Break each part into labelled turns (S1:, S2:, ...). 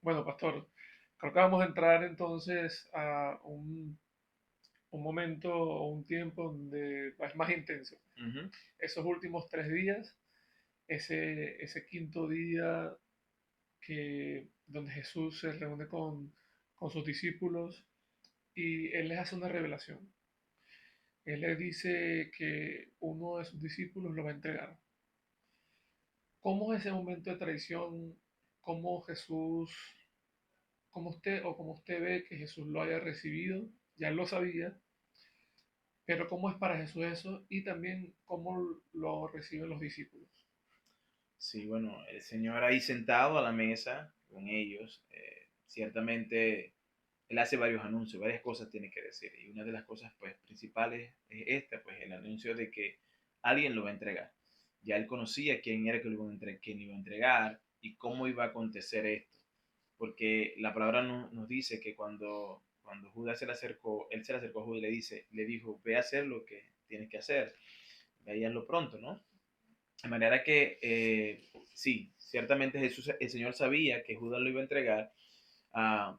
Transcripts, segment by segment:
S1: Bueno, pastor, creo que vamos a entrar entonces a un momento o un tiempo donde es más intenso.
S2: Ujú.
S1: Esos últimos 3 días, ese quinto día donde Jesús se reúne con sus discípulos y Él les hace una revelación. Él les dice que uno de sus discípulos lo va a entregar. ¿Cómo es ese momento de traición? ¿Cómo Jesús, como usted ve que Jesús lo haya recibido? Ya él lo sabía, pero ¿cómo es para Jesús eso? Y también cómo lo reciben los discípulos.
S2: Sí, bueno, el Señor ahí sentado a la mesa con ellos, ciertamente Él hace varios anuncios, varias cosas tiene que decir. Y una de las cosas pues, principales es esta, pues el anuncio de que alguien lo va a entregar. Ya Él conocía quién era que quién iba a entregar y cómo iba a acontecer esto. Porque la palabra nos dice que cuando Judas se le acercó, Él se le acercó a Judas y le dijo, ve a hacer lo que tienes que hacer, ve a hacerlo pronto, ¿no? De manera que, sí, ciertamente el Señor sabía que Judas lo iba a entregar,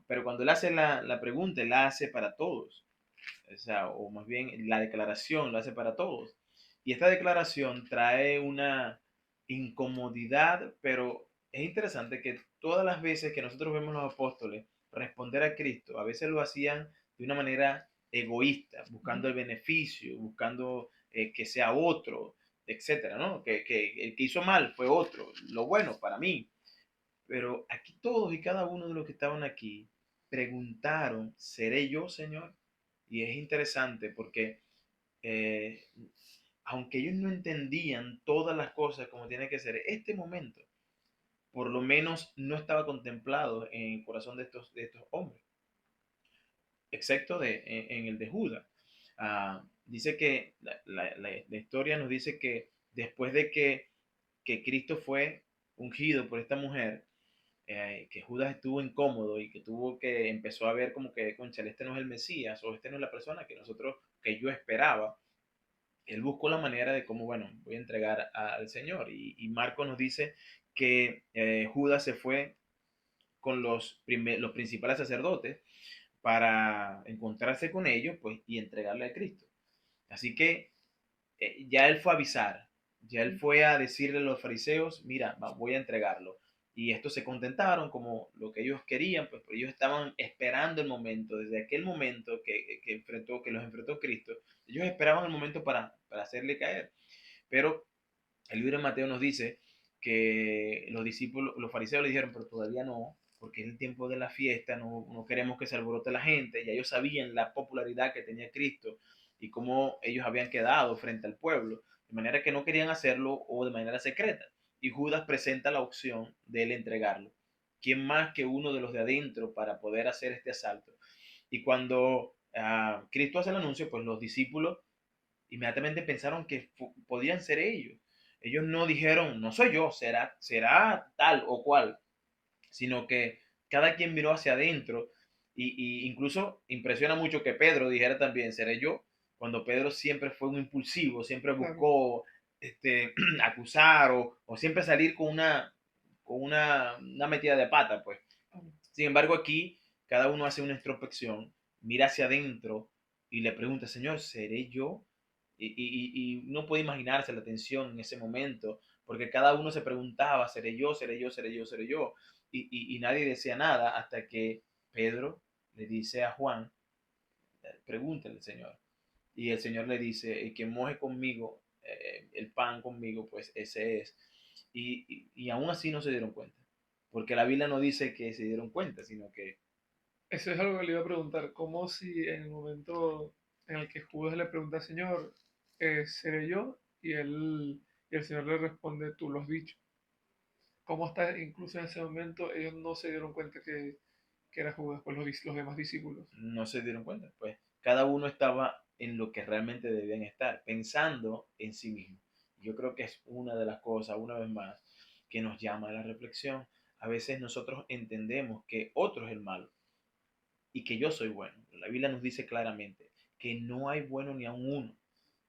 S2: pero cuando él hace la pregunta, él la hace para todos. O sea, o más bien la declaración lo hace para todos. Y esta declaración trae una incomodidad, pero es interesante que todas las veces que nosotros vemos a los apóstoles responder a Cristo, a veces lo hacían de una manera egoísta, buscando el beneficio, buscando que sea otro, etcétera, ¿no? Que el que hizo mal fue otro, lo bueno para mí. Pero aquí todos y cada uno de los que estaban aquí preguntaron, ¿seré yo, Señor? Y es interesante porque eh, aunque ellos no entendían todas las cosas como tiene que ser, este momento por lo menos no estaba contemplado en el corazón de estos hombres, excepto en el de Judas. Dice que la historia nos dice que después de que Cristo fue ungido por esta mujer, que Judas estuvo incómodo y que empezó a ver como que, concha, este no es el Mesías o este no es la persona que yo esperaba. Él buscó la manera de cómo, bueno, voy a entregar al Señor. Y Marco nos dice que Judas se fue con los principales sacerdotes para encontrarse con ellos, pues, y entregarle a Cristo. Así que ya él fue a avisar, ya él fue a decirle a los fariseos, mira, voy a entregarlo. Y estos se contentaron como lo que ellos querían, pues ellos estaban esperando el momento, desde aquel momento que los enfrentó Cristo, ellos esperaban el momento para hacerle caer. Pero el libro de Mateo nos dice que los discípulos, los fariseos le dijeron, pero todavía no, porque es el tiempo de la fiesta, no queremos que se alborote la gente, ya ellos sabían la popularidad que tenía Cristo y cómo ellos habían quedado frente al pueblo, de manera que no querían hacerlo o de manera secreta. Y Judas presenta la opción de él entregarlo. ¿Quién más que uno de los de adentro para poder hacer este asalto? Y cuando Cristo hace el anuncio, pues los discípulos inmediatamente pensaron que podían ser ellos. Ellos no dijeron, no soy yo, será tal o cual, sino que cada quien miró hacia adentro y incluso impresiona mucho que Pedro dijera también, seré yo, cuando Pedro siempre fue un impulsivo, siempre
S1: Claro.
S2: buscó acusar o siempre salir con una metida de pata, pues.
S1: Claro.
S2: Sin embargo, aquí cada uno hace una introspección, mira hacia adentro y le pregunta, Señor, ¿seré yo? Y no puede imaginarse la tensión en ese momento, porque cada uno se preguntaba, ¿seré yo? ¿Seré yo? ¿Seré yo? ¿Seré yo? Y nadie decía nada hasta que Pedro le dice a Juan, pregúntale al Señor. Y el Señor le dice, el que moje conmigo, el pan conmigo, pues ese es. Y aún así no se dieron cuenta, porque la Biblia no dice que se dieron cuenta, sino que
S1: Eso es algo que le iba a preguntar. ¿Cómo si en el momento en el que Judas le pregunta al Señor, ¿seré yo? Y el Señor le responde, tú lo has dicho. ¿Cómo está incluso en ese momento ellos no se dieron cuenta que era Judas, pues los demás discípulos?
S2: no se dieron cuenta. Pues cada uno estaba en lo que realmente debían estar, pensando en sí mismo. Yo creo que es una de las cosas, una vez más, que nos llama a la reflexión. A veces nosotros entendemos que otro es el malo y que yo soy bueno. La Biblia nos dice claramente que no hay bueno ni a un uno.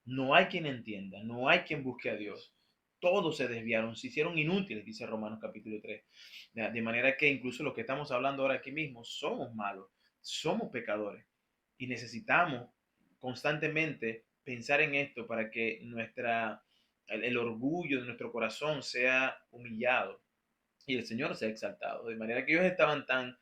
S2: No hay quien entienda, no hay quien busque a Dios. todos se desviaron, se hicieron inútiles, dice Romanos capítulo 3. De manera que incluso los que estamos hablando ahora aquí mismo somos malos, somos pecadores y necesitamos constantemente pensar en esto para que el orgullo de nuestro corazón sea humillado y el Señor sea exaltado. De manera que ellos estaban tan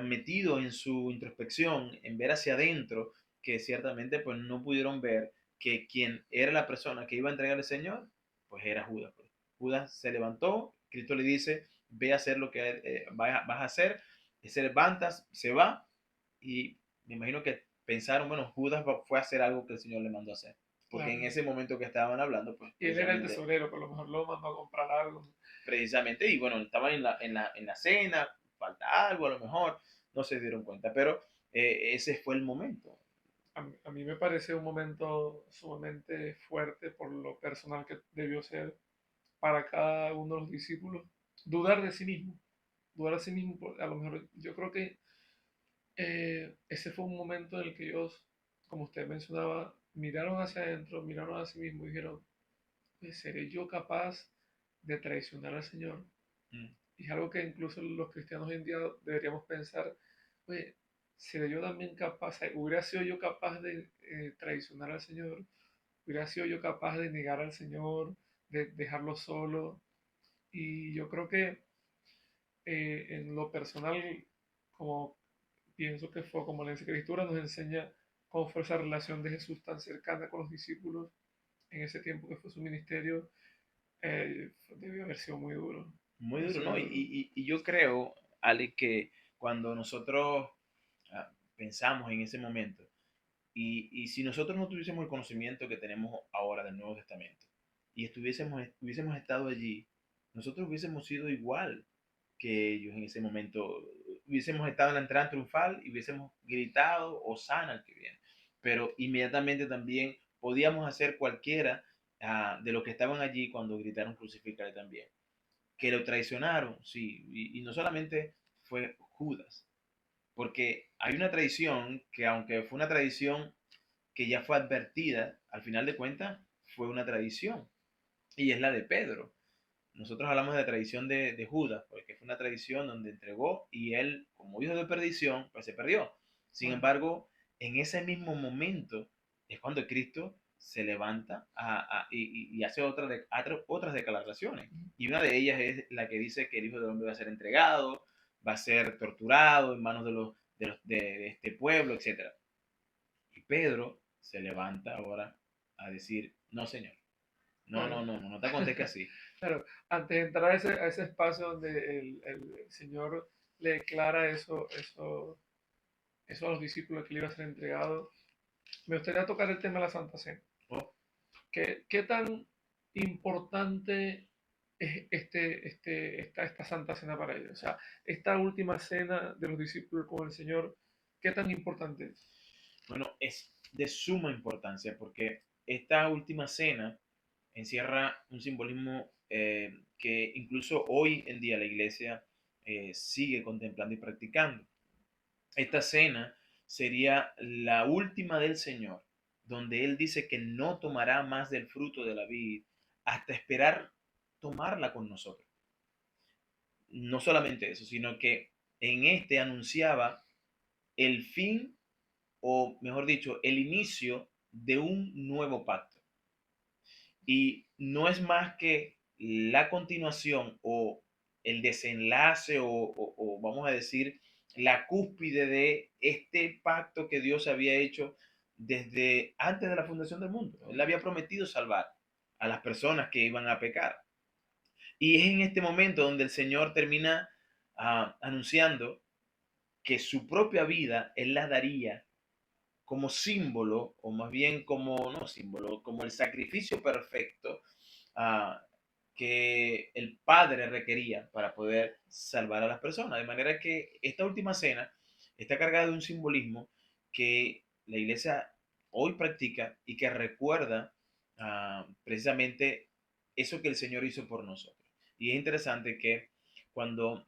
S2: metidos en su introspección, en ver hacia adentro, que ciertamente pues no pudieron ver que quien era la persona que iba a entregar al Señor, pues era Judas. Pues. Judas se levantó, Cristo le dice, ve a hacer lo que vas a hacer, se levanta, se va, y me imagino que pensaron, bueno, Judas fue a hacer algo que el Señor le mandó a hacer. Porque en
S1: Claro.
S2: ese momento que estaban hablando, pues
S1: Y él era el tesorero, que a lo mejor lo mandó a comprar algo.
S2: precisamente, y bueno, estaban en la cena, falta algo a lo mejor, no se dieron cuenta, pero ese fue el momento.
S1: A mí me parece un momento sumamente fuerte por lo personal que debió ser para cada uno de los discípulos. Dudar de sí mismo. Dudar de sí mismo. A lo mejor yo creo que ese fue un momento en el que ellos, como usted mencionaba, miraron hacia adentro, miraron a sí mismos y dijeron, pues, ¿seré yo capaz de traicionar al Señor?
S2: Mm.
S1: Y es algo que incluso los cristianos hoy en día deberíamos pensar, oye, ¿seré yo también capaz, hubiera sido yo capaz de traicionar al Señor? ¿Hubiera sido yo capaz de negar al Señor, de dejarlo solo? Y yo creo que en lo personal, como pienso que fue como la Escritura nos enseña cómo fue esa relación de Jesús tan cercana con los discípulos en ese tiempo que fue su ministerio, debió haber sido muy duro.
S2: Muy
S1: Debió
S2: duro,
S1: ser
S2: ¿no?
S1: muy duro.
S2: Y yo creo, Ale, que cuando nosotros pensamos en ese momento, y si nosotros no tuviésemos el conocimiento que tenemos ahora del Nuevo Testamento, y hubiésemos estado allí, nosotros hubiésemos sido igual que ellos en ese momento. Hubiésemos estado en la entrada triunfal y hubiésemos gritado, Hosana al que viene. Pero inmediatamente también podíamos hacer cualquiera de los que estaban allí cuando gritaron crucifícale también. Que lo traicionaron, sí, y no solamente fue Judas, porque hay una tradición que aunque fue una tradición que ya fue advertida, al final de cuentas fue una tradición, y es la de Pedro. Nosotros hablamos de la tradición de Judas, porque fue una tradición donde entregó y él, como hijo de perdición, pues se perdió. Sin
S1: Bueno,
S2: embargo, en ese mismo momento es cuando Cristo se levanta y hace otras declaraciones. Y una de ellas es la que dice que el Hijo del Hombre va a ser entregado, va a ser torturado en manos de este pueblo, etc. Y Pedro se levanta ahora a decir, no, Señor,
S1: bueno,
S2: no te acontezca así.
S1: claro, antes de entrar a ese espacio donde el Señor le declara eso a los discípulos que le iba a ser entregado, me gustaría tocar el tema de la Santa Cena.
S2: Oh,
S1: ¿Qué tan importante es esta Santa Cena para ellos? O sea, esta última cena de los discípulos con el Señor, ¿qué tan importante es?
S2: bueno, es de suma importancia porque esta última cena encierra un simbolismo que incluso hoy en día la iglesia sigue contemplando y practicando. Esta cena sería la última del Señor, donde Él dice que no tomará más del fruto de la vid hasta esperar tomarla con nosotros. No solamente eso, sino que en este anunciaba el fin, o mejor dicho, el inicio de un nuevo pacto. Y no es más que la continuación o el desenlace o vamos a decir la cúspide de este pacto que Dios había hecho desde antes de la fundación del mundo. Él había prometido salvar a las personas que iban a pecar. Y es en este momento donde el Señor termina anunciando que su propia vida Él la daría como símbolo, o más bien como, no símbolo, como el sacrificio perfecto ah, que el Padre requería para poder salvar a las personas. De manera que esta última cena está cargada de un simbolismo que la iglesia hoy practica y que recuerda precisamente eso que el Señor hizo por nosotros. Y es interesante que cuando,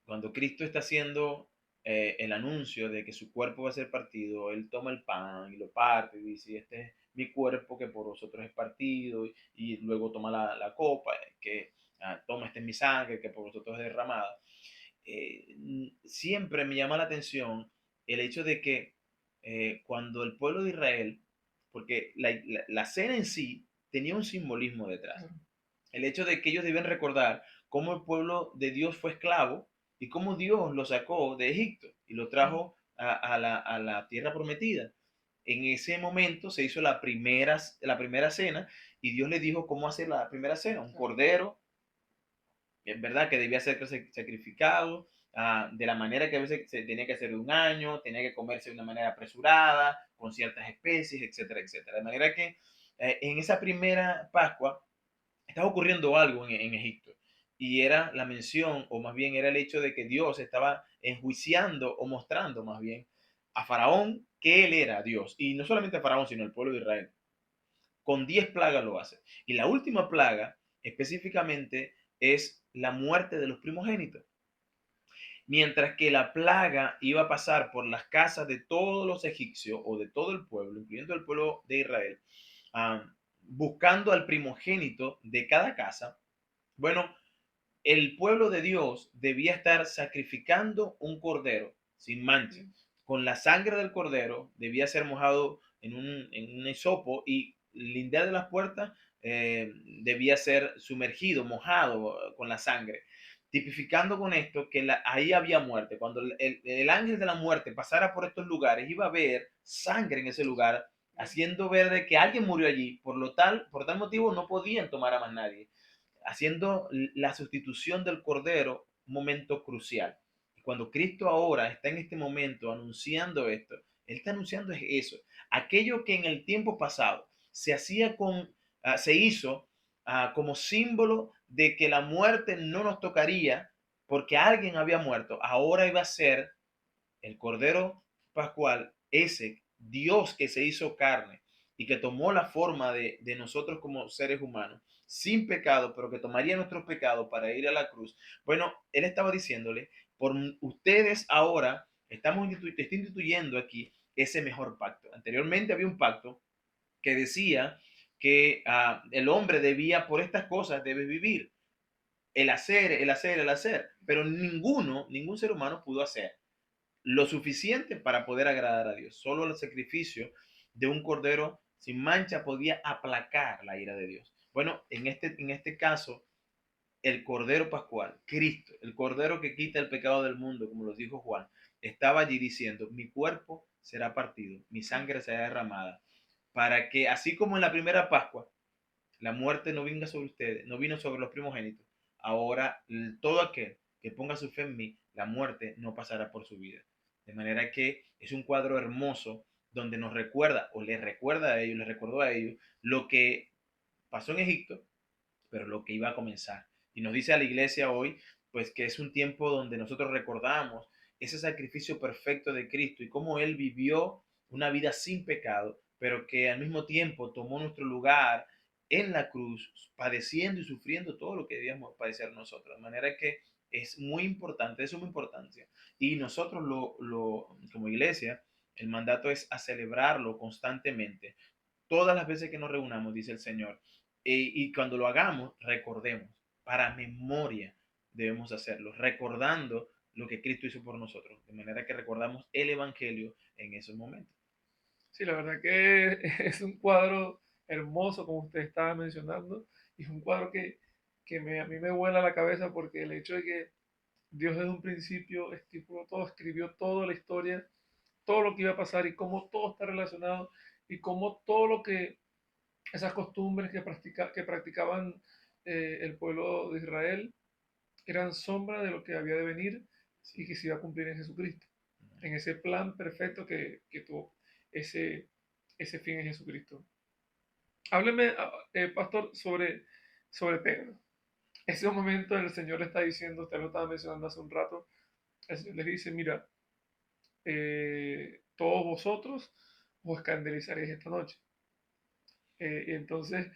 S2: cuando Cristo está siendo el anuncio de que su cuerpo va a ser partido, él toma el pan y lo parte y dice, este es mi cuerpo que por vosotros es partido, y luego toma la copa, que toma, este es mi sangre que por vosotros es derramada. Siempre me llama la atención el hecho de que cuando el pueblo de Israel, porque la cena en sí tenía un simbolismo detrás,
S1: Claro.
S2: el hecho de que ellos deben recordar cómo el pueblo de Dios fue esclavo y cómo Dios lo sacó de Egipto y lo
S1: Mm.
S2: trajo a la tierra prometida. En ese momento se hizo la primera cena y Dios le dijo cómo hacer la primera cena, un
S1: Claro.
S2: cordero, es verdad que debía ser sacrificado de la manera que a veces se tenía que hacer de un año, tenía que comerse de una manera apresurada, con ciertas especies, etcétera, etcétera. De manera que en esa primera Pascua estaba ocurriendo algo en Egipto y era la mención, o más bien era el hecho de que Dios estaba enjuiciando o mostrando más bien a Faraón que él era Dios. Y no solamente a Faraón, sino al pueblo de Israel. Con 10 plagas lo hace. Y la última plaga específicamente es la muerte de los primogénitos. Mientras que la plaga iba a pasar por las casas de todos los egipcios o de todo el pueblo, incluyendo el pueblo de Israel, ah, buscando al primogénito de cada casa. Bueno, el pueblo de Dios debía estar sacrificando un cordero sin mancha.
S1: Sí.
S2: Con la sangre del cordero debía ser mojado en un hisopo y lindar de las puertas debía ser sumergido, mojado con la sangre. Tipificando con esto que ahí había muerte. Cuando el ángel de la muerte pasara por estos lugares, iba a ver sangre en ese lugar, haciendo ver de que alguien murió allí. Por tal motivo no podían tomar a más nadie, haciendo la sustitución del cordero un momento crucial. Y cuando Cristo ahora está en este momento anunciando esto, Él está anunciando es eso. Aquello que en el tiempo pasado se hacía se hizo como símbolo de que la muerte no nos tocaría porque alguien había muerto, ahora iba a ser el Cordero Pascual, ese Dios que se hizo carne y que tomó la forma de nosotros como seres humanos, sin pecado, pero que tomaría nuestros pecados para ir a la cruz. Bueno, él estaba diciéndole, por ustedes ahora está instituyendo aquí ese mejor pacto. Anteriormente había un pacto que decía que el hombre debía, por estas cosas, debe vivir. El hacer, el hacer, el hacer. Pero ningún ser humano pudo hacer lo suficiente para poder agradar a Dios. Solo el sacrificio de un cordero sin mancha podía aplacar la ira de Dios. Bueno, en este caso, el cordero pascual, Cristo, el cordero que quita el pecado del mundo, como lo dijo Juan, estaba allí diciendo, mi cuerpo será partido, mi sangre será derramada, para que así como en la primera Pascua, la muerte no venga sobre ustedes, no vino sobre los primogénitos, ahora todo aquel que ponga su fe en mí, la muerte no pasará por su vida. De manera que es un cuadro hermoso donde nos recuerda, o les recuerda a ellos, les recordó a ellos lo que pasó en Egipto, pero lo que iba a comenzar. Y nos dice a la iglesia hoy, pues que es un tiempo donde nosotros recordamos ese sacrificio perfecto de Cristo y cómo Él vivió una vida sin pecado, pero que al mismo tiempo tomó nuestro lugar en la cruz, padeciendo y sufriendo todo lo que debíamos padecer nosotros. De manera que es muy importante, es suma importancia. Y nosotros como iglesia, el mandato es a celebrarlo constantemente. Todas las veces que nos reunamos, dice el Señor, y cuando lo hagamos, recordemos, para memoria debemos hacerlo, recordando lo que Cristo hizo por nosotros, de manera que recordamos el Evangelio en esos momentos.
S1: Sí, la verdad que es un cuadro hermoso, como usted estaba mencionando, y es un cuadro a mí me vuela la cabeza porque el hecho de que Dios desde un principio estipuló todo, escribió toda la historia, todo lo que iba a pasar y cómo todo está relacionado y cómo todo lo que, esas costumbres que practicaban el pueblo de Israel eran sombra de lo que había de venir y
S2: Sí.
S1: que se iba a cumplir en Jesucristo, en ese plan perfecto que tuvo ese, ese fin en Jesucristo. Hábleme, pastor, sobre Pedro. Ese momento el Señor le está diciendo, usted lo estaba mencionando hace un rato, el Señor les dice, mira, todos vosotros os escandalizaréis esta noche. Y entonces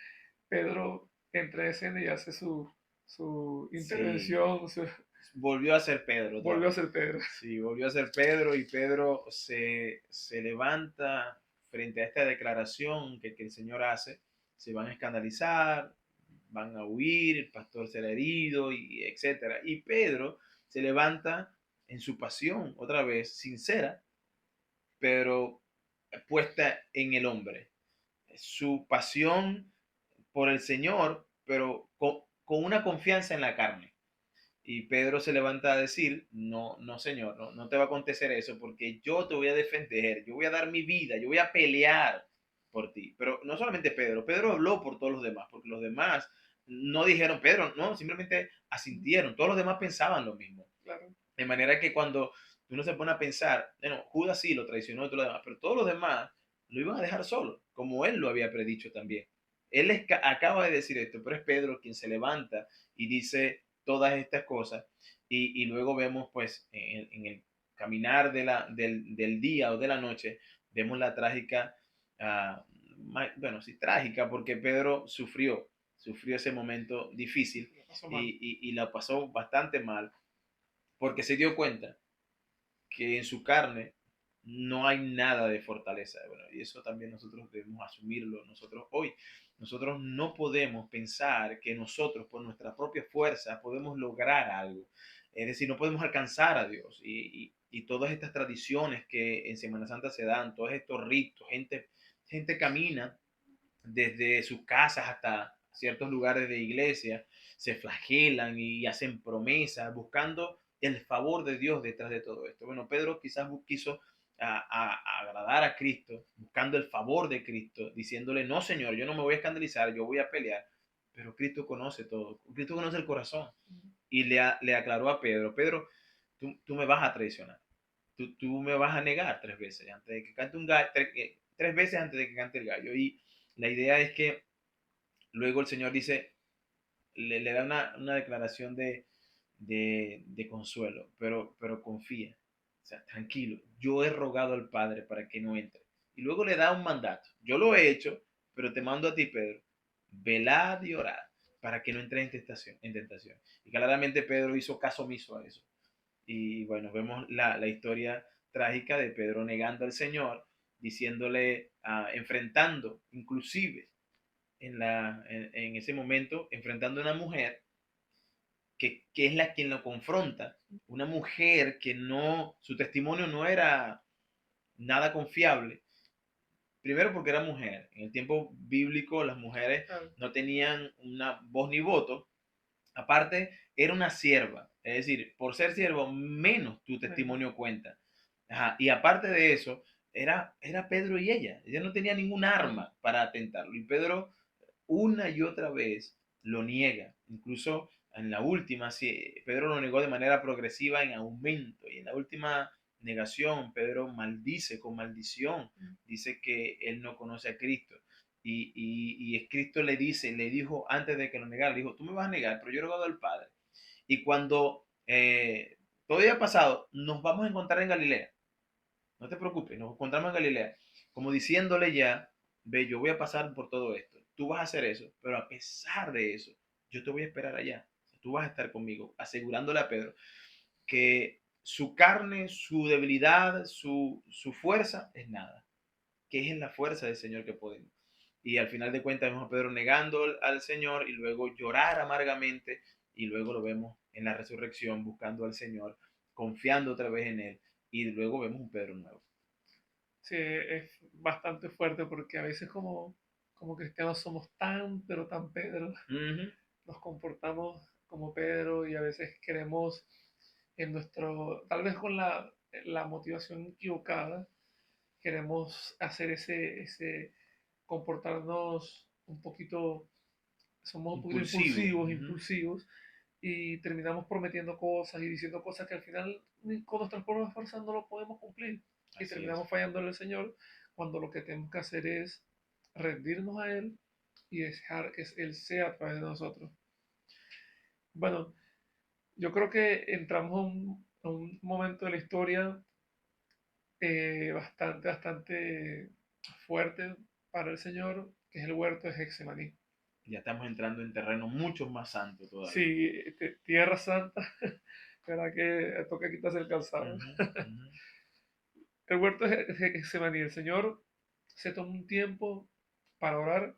S1: Pedro entra en escena y hace su
S2: Sí,
S1: intervención,
S2: volvió a ser Pedro otra
S1: Volvió a
S2: vez.
S1: ser Pedro.
S2: Sí, volvió a ser Pedro y Pedro se levanta frente a esta declaración que el Señor hace. Se van a escandalizar, van a huir, el pastor será herido, y etcétera. Y Pedro se levanta en su pasión, otra vez, sincera, pero puesta en el hombre. Su pasión por el Señor, pero con una confianza en la carne. Y Pedro se levanta a decir, no, no, Señor, no, no te va a acontecer eso porque yo te voy a defender, yo voy a dar mi vida, yo voy a pelear por ti. Pero no solamente Pedro, Pedro habló por todos los demás, porque los demás no dijeron Pedro, no, simplemente asintieron, todos los demás pensaban lo mismo.
S1: Claro.
S2: De manera que cuando uno se pone a pensar, bueno, Judas sí lo traicionó y todo lo demás, pero todos los demás lo iban a dejar solo, como él lo había predicho también. Él acaba de decir esto, pero es Pedro quien se levanta y dice todas estas cosas. Y luego vemos, pues, en el caminar del día o de la noche, vemos la trágica, bueno, sí, trágica, porque Pedro sufrió ese momento difícil
S1: Lo pasó mal.
S2: y la pasó bastante mal porque se dio cuenta que en su carne no hay nada de fortaleza. Bueno, y eso también nosotros debemos asumirlo nosotros hoy. Nosotros no podemos pensar que nosotros por nuestra propia fuerza podemos lograr algo. Es decir, no podemos alcanzar a Dios. Y todas estas tradiciones que en Semana Santa se dan, todos estos ritos, gente camina desde sus casas hasta ciertos lugares de iglesia, se flagelan y hacen promesas buscando el favor de Dios detrás de todo esto. Bueno, Pedro quizás quiso agradar a Cristo, buscando el favor de Cristo, diciéndole, no, Señor, yo no me voy a escandalizar, yo voy a pelear. Pero Cristo conoce todo, Cristo conoce el corazón. Y le aclaró a Pedro, Pedro, tú me vas a traicionar, tú me vas a negar 3 veces antes de que cante un gallo, 3 veces antes de que cante el gallo. Y la idea es que luego el Señor dice, le da una declaración de consuelo, pero confía, o sea, tranquilo, yo he rogado al Padre para que no entre. Y luego le da un mandato, yo lo he hecho, pero te mando a ti, Pedro, velad y orad para que no entre en tentación. Y claramente Pedro hizo caso omiso a eso. Y bueno, vemos la historia trágica de Pedro negando al Señor, diciéndole, enfrentando inclusive en ese momento, enfrentando a una mujer que es la quien lo confronta, una mujer que no, su testimonio no era nada confiable. Primero porque era mujer. En el tiempo bíblico las mujeres
S1: Claro.
S2: no tenían una voz ni voto. Aparte, era una sierva. Es decir, por ser sierva, menos tu testimonio cuenta. Ajá. Y aparte de eso, era Pedro y ella. Ella no tenía ningún arma para atentarlo. Y Pedro una y otra vez lo niega. Incluso en la última, sí, Pedro lo negó de manera progresiva en aumento. Y en la última negación, Pedro maldice con maldición. Dice que él no conoce a Cristo. Y Cristo le dijo antes de que lo negara, le dijo, tú me vas a negar, pero yo he rogado al Padre. Y cuando todo haya pasado, nos vamos a encontrar en Galilea. No te preocupes, nos encontramos en Galilea. Como diciéndole ya, ve, yo voy a pasar por todo esto. Tú vas a hacer eso, pero a pesar de eso, yo te voy a esperar allá. Tú vas a estar conmigo, asegurándole a Pedro que su carne, su debilidad, su fuerza es nada, que es en la fuerza del Señor que podemos. Y al final de cuentas vemos a Pedro negando al Señor y luego llorar amargamente y luego lo vemos en la resurrección buscando al Señor, confiando otra vez en Él y luego vemos un Pedro nuevo.
S1: Sí, es bastante fuerte porque a veces como cristianos somos tan, pero tan Pedro,
S2: Ujú.
S1: nos comportamos como Pedro y a veces queremos en nuestro, tal vez con la motivación equivocada, queremos hacer ese comportarnos un poquito, somos un poquito
S2: Impulsivo.
S1: impulsivos,
S2: Ujú.
S1: impulsivos, y terminamos prometiendo cosas y diciendo cosas que al final con nuestras propias fuerzas no lo podemos cumplir. Y
S2: Así es.
S1: terminamos fallándole al Señor cuando lo que tenemos que hacer es rendirnos a Él y dejar que Él sea a través de nosotros. Bueno, yo creo que entramos a un momento de la historia bastante fuerte para el Señor, que es el huerto de Hexemaní.
S2: Ya estamos entrando en terreno mucho más santo todavía.
S1: Sí, Tierra Santa, ¿Verdad que toca quitarse el calzado?
S2: Ujú, ujú.
S1: El huerto de Getsemaní, el Señor se toma un tiempo para orar,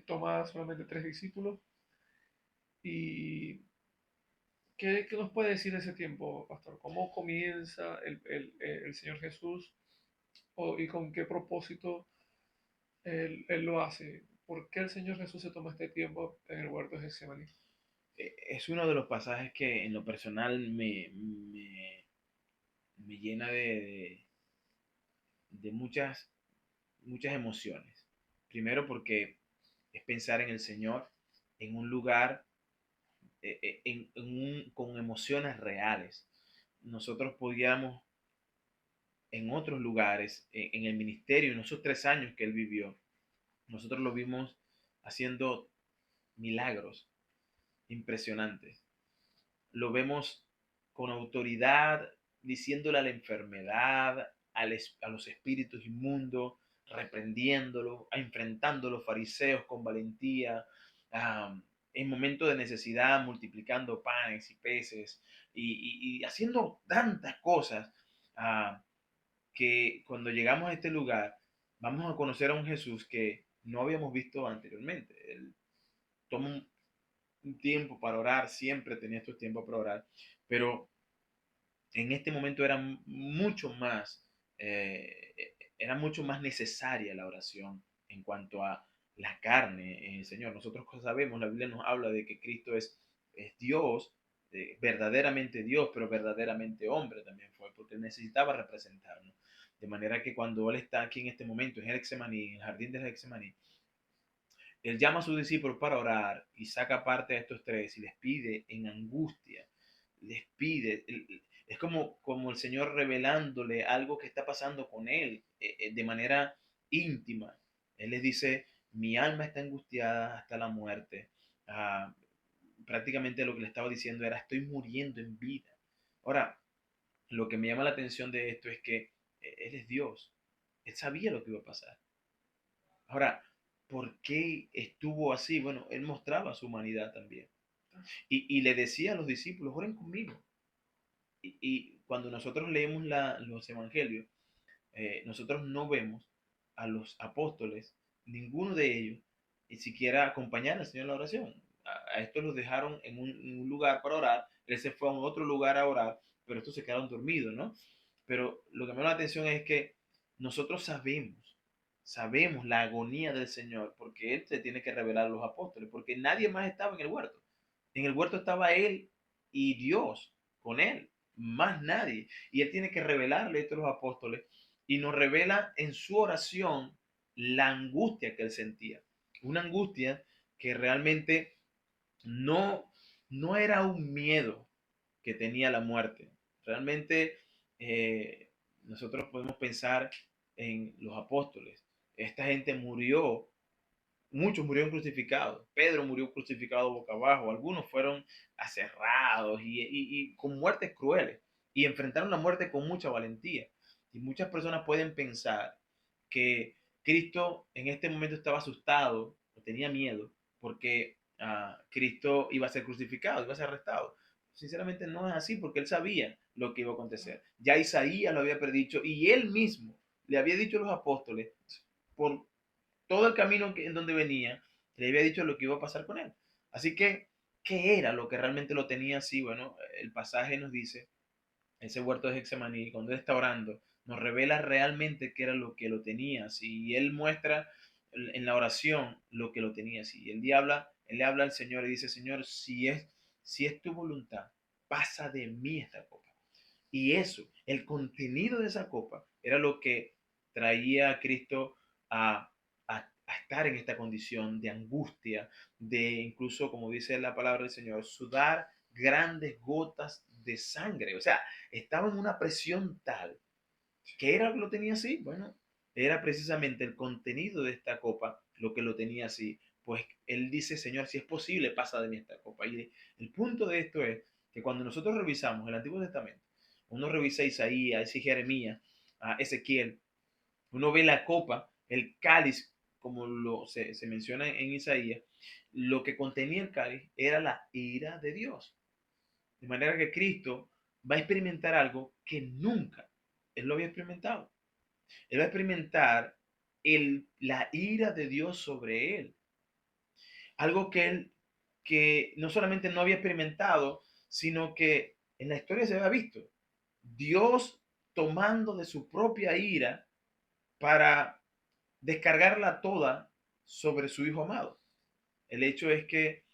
S1: toma solamente 3 discípulos. ¿Y qué nos puede decir de ese tiempo, pastor? ¿Cómo comienza el Señor Jesús y con qué propósito él lo hace? ¿Por qué el Señor Jesús se toma este tiempo en el huerto de Getsemaní?
S2: Es uno de los pasajes que en lo personal me llena de muchas emociones. Primero porque es pensar en el Señor en un lugar, con emociones reales. Nosotros podíamos en otros lugares, en el ministerio, en esos 3 años que él vivió, nosotros lo vimos haciendo milagros impresionantes. Lo vemos con autoridad, diciéndole a la enfermedad, a los espíritus inmundos, reprendiéndolo, enfrentando a los fariseos con valentía, en momentos de necesidad, multiplicando panes y peces y haciendo tantas cosas, ah, que cuando llegamos a este lugar vamos a conocer a un Jesús que no habíamos visto anteriormente. Él toma un tiempo para orar, siempre tenía estos tiempos para orar, pero en este momento eh, era mucho más necesaria la oración en cuanto a la carne en el Señor. Nosotros sabemos, la Biblia nos habla de que Cristo es Dios, verdaderamente Dios, pero verdaderamente hombre también fue, porque necesitaba representarnos. De manera que cuando Él está aquí en este momento, en el Getsemaní, en el jardín del Getsemaní, Él llama a sus discípulos para orar y saca parte de estos tres y les pide en angustia, les pide, es como el Señor revelándole algo que está pasando con Él de manera íntima. Él les dice, mi alma está angustiada hasta la muerte. Ah, prácticamente lo que le estaba diciendo era, estoy muriendo en vida. Ahora, lo que me llama la atención de esto es que Él es Dios. Él sabía lo que iba a pasar. Ahora, ¿por qué estuvo así? Bueno, él mostraba su humanidad también. Y le decía a los discípulos, oren conmigo. Y cuando nosotros leemos los evangelios, nosotros no vemos a los apóstoles, ninguno de ellos, ni siquiera acompañar al Señor en la oración. A estos los dejaron en un lugar para orar, él se fue a un otro lugar a orar, pero estos se quedaron dormidos, ¿no? Pero lo que me llama la atención es que nosotros sabemos la agonía del Señor, porque Él se tiene que revelar a los apóstoles, porque nadie más estaba en el huerto. En el huerto estaba Él y Dios con Él, más nadie. Y Él tiene que revelarle esto a los apóstoles y nos revela en su oración la angustia que Él sentía. Una angustia que realmente no, no era un miedo que tenía la muerte. Realmente nosotros podemos pensar en los apóstoles. Esta gente murió, muchos murieron crucificados. Pedro murió crucificado boca abajo, algunos fueron aserrados y con muertes crueles y enfrentaron la muerte con mucha valentía. Y muchas personas pueden pensar que Cristo en este momento estaba asustado o tenía miedo porque Cristo iba a ser crucificado, iba a ser arrestado. Sinceramente no es así porque él sabía lo que iba a acontecer. Ya Isaías lo había predicho y él mismo le había dicho a los apóstoles por todo el camino en donde venía, le había dicho lo que iba a pasar con él. Así que, ¿qué era lo que realmente lo tenía así? Bueno, el pasaje nos dice, ese huerto de Getsemaní, cuando él está orando, nos revela realmente qué era lo que lo tenía así. Y él muestra en la oración lo que lo tenía así. Él le habla al Señor y dice, Señor, si es tu voluntad, pasa de mí esta copa. Y eso, el contenido de esa copa, era lo que traía a Cristo a estar en esta condición de angustia, de incluso, como dice la palabra del Señor, sudar grandes gotas de sangre. O sea, estaba en una presión tal. ¿Qué era lo que lo tenía así? Bueno, era precisamente el contenido de esta copa lo que lo tenía así. Pues él dice, Señor, si es posible, pasa de mí esta copa. Y el punto de esto es que cuando nosotros revisamos el Antiguo Testamento, uno revisa Isaías, Jeremías, a Ezequiel, uno ve la copa, el cáliz, como se menciona en Isaías, lo que contenía el cáliz era la ira de Dios. De manera que Cristo va a experimentar algo que nunca él lo había experimentado. Él va a experimentar la ira de Dios sobre él. Algo que él que no solamente no había experimentado, sino que en la historia se había visto. Dios tomando de su propia ira para descargarla toda sobre su Hijo amado. El hecho es que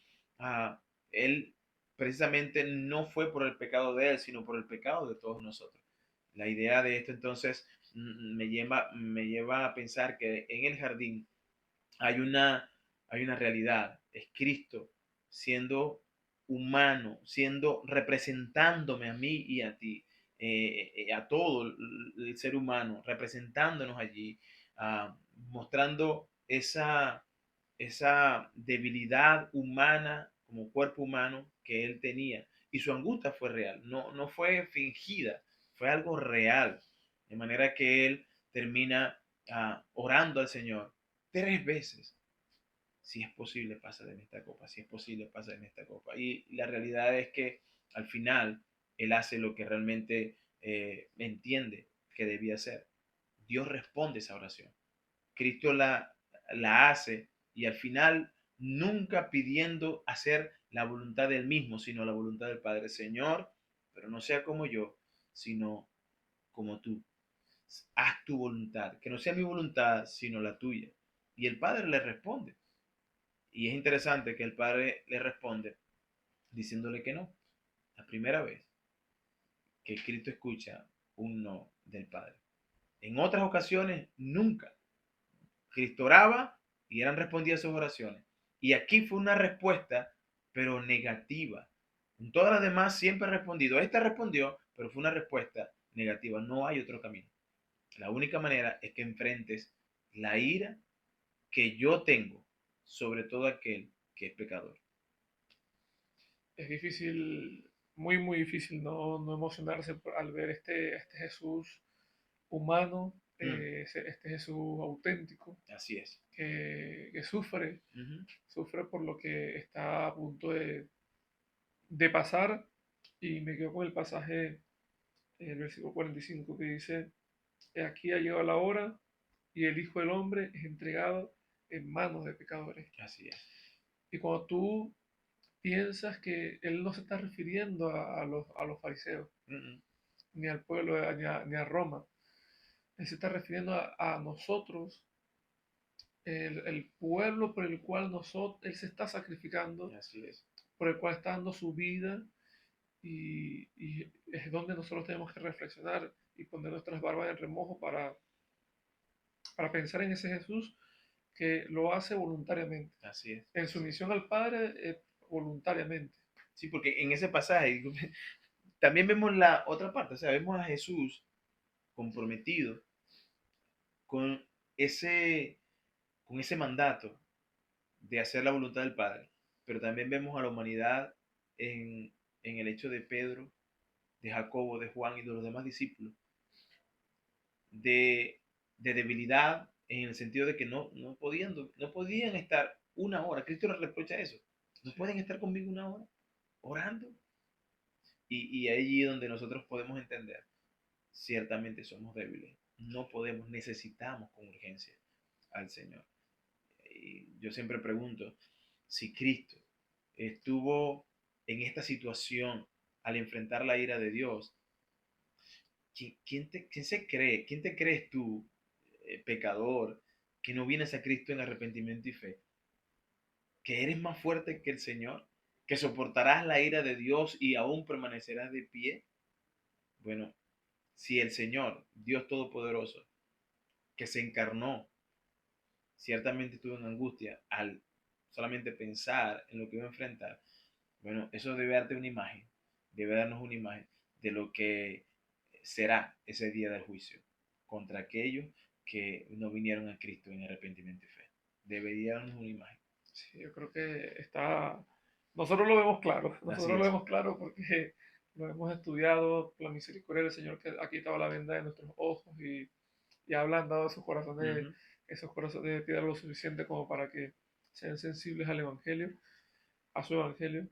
S2: él precisamente no fue por el pecado de él, sino por el pecado de todos nosotros. La idea de esto entonces me lleva a pensar que en el jardín hay una realidad, es Cristo siendo humano, siendo representándome a mí y a ti, a todo el ser humano, representándonos allí, mostrando esa debilidad humana como cuerpo humano que él tenía. Y su angustia fue real, no fue fingida, fue algo real. De manera que él termina orando al Señor 3 veces. Si es posible, pasa de esta copa. Si es posible, pasa de esta copa. Y la realidad es que al final él hace lo que realmente entiende que debía hacer. Dios responde esa oración. Cristo la hace y al final nunca pidiendo hacer la voluntad del mismo, sino la voluntad del Padre. Señor, pero no sea como yo, sino como tú. Haz tu voluntad, que no sea mi voluntad, sino la tuya. Y el Padre le responde. Y es interesante que el Padre le responde diciéndole que no. La primera vez que Cristo escucha un no del Padre. En otras ocasiones, nunca. Cristo oraba y eran respondidas sus oraciones. Y aquí fue una respuesta, pero negativa. En todas las demás siempre ha respondido. Esta respondió, pero fue una respuesta negativa. No hay otro camino. La única manera es que enfrentes la ira que yo tengo sobre todo aquel que es pecador.
S1: Es difícil, muy, muy difícil no emocionarse al ver este Jesús humano,
S2: Mm,
S1: este Jesús auténtico,
S2: así es.
S1: que sufre,
S2: Ujú.
S1: sufre por lo que está a punto de pasar. Y me quedo con el pasaje, el versículo 45, que dice: Aquí ha llegado la hora y el Hijo del Hombre es entregado en manos de pecadores.
S2: Así es.
S1: Y cuando tú piensas que Él no se está refiriendo a los fariseos,
S2: Mm,
S1: ni al pueblo, ni a Roma, Él se está refiriendo a nosotros, el pueblo por el cual Él se está sacrificando,
S2: así es.
S1: por el cual está dando su vida, y es donde nosotros tenemos que reflexionar y poner nuestras barbas en remojo para pensar en ese Jesús que lo hace voluntariamente,
S2: Así es.
S1: en sumisión al Padre, voluntariamente.
S2: Sí, porque en ese pasaje también vemos la otra parte, o sea, vemos a Jesús comprometido con ese, con ese mandato de hacer la voluntad del Padre, pero también vemos a la humanidad en el hecho de Pedro, de Jacobo, de Juan y de los demás discípulos, de, de debilidad en el sentido de que no podían estar una hora. Cristo le reprocha eso. No
S1: Sí.
S2: pueden estar conmigo una hora orando. Y allí donde nosotros podemos entender, ciertamente somos débiles. No podemos, necesitamos con urgencia al Señor. Y yo siempre pregunto, si Cristo estuvo en esta situación al enfrentar la ira de Dios, ¿quién se cree? ¿Quién te crees tú, pecador, que no vienes a Cristo en arrepentimiento y fe? ¿Que eres más fuerte que el Señor? ¿Que soportarás la ira de Dios y aún permanecerás de pie? Bueno, si el Señor, Dios Todopoderoso, que se encarnó, ciertamente estuvo en angustia al solamente pensar en lo que iba a enfrentar, bueno, eso debe darte una imagen, debe darnos una imagen de lo que será ese día del juicio contra aquellos que no vinieron a Cristo en arrepentimiento y fe. Debería darnos una imagen.
S1: Sí, yo creo que nosotros lo vemos claro,
S2: Así
S1: nosotros lo
S2: es.
S1: vemos claro porque lo hemos estudiado, la misericordia del Señor que ha quitado la venda de nuestros ojos y ha ablandado
S2: Ujú.
S1: esos corazones de piedra lo suficiente como para que sean sensibles al Evangelio, a su Evangelio.